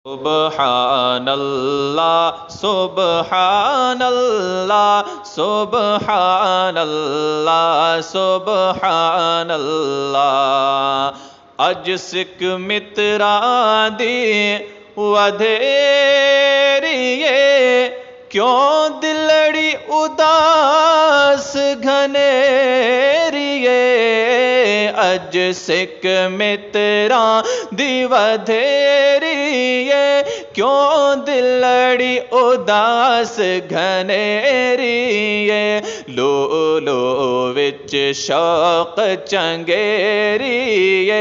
سبحان اللہ سبحان اللہ سبحان اللہ سبحان اللہ اج سکھ متراں دی ودھیریے کیوں دلڑی اداس گھنیریے اج سکھ متراں دی ودھیریے کیوں دلڑی اداس گھنیریے لو لو وچ شوق چنگیریے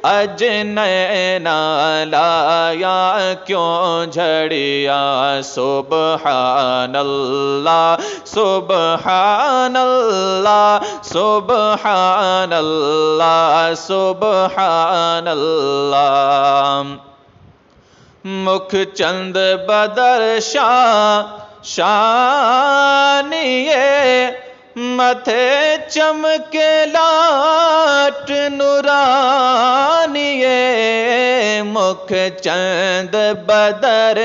اج نینا لایا کیوں جھڑیا سبحان اللہ سبحان اللہ سبحان اللہ سبحان اللہ مکھ چند بدر شانیے متھے چمکے لاٹ نورانیے مکھ چند بدر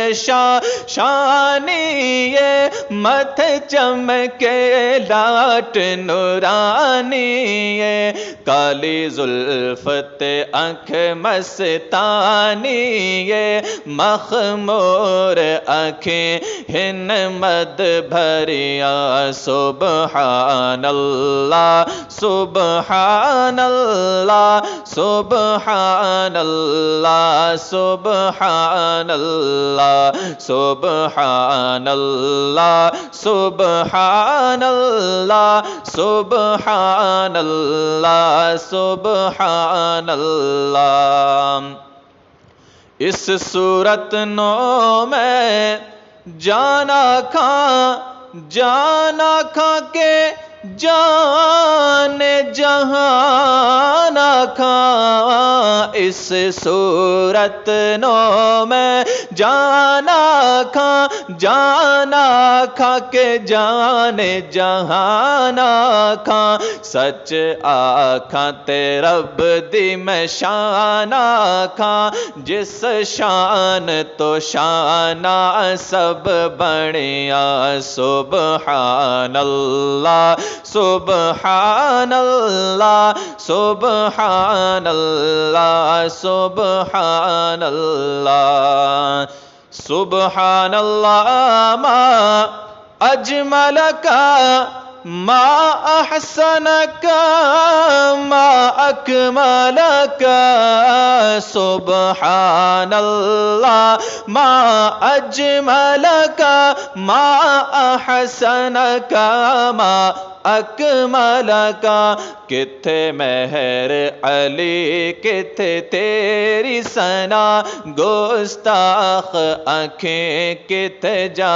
شانیے متھے چمکے لاٹ نورانیے کالی زلفت آنکھ مستانیے مخمور آنکھیں ہن مد بھریا سبحان اللہ سبحان اللہ سبحان اللہ سبحان اللہ سبحان اللہ سبحان اللہ سبحان اللہ سبحان اللہ اس صورت نو میں جانا کھاں کے جان جہان کھاں اس صورت نو میں جانا کھاں کے جان جہان کھاں سچ آکھاں تے رب دی میں شان آکھاں جس شان تو شانہ سب بنیا سبحان اللہ سبحان اللہ سبحان اللہ سبحان اللہ سبحان اللہ ما اجملک ما احسنک ما اکملک سبحان اللہ ما اجملک ما احسنک ما اکملک کتھے مہر علی کتھے تیری ثنا گستاخ آنکھیں کتھے جا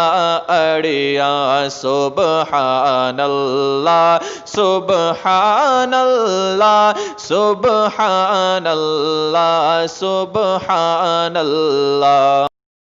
اڑیا سبحان اللہ سبحان اللہ سبحان اللہ سبحان اللہ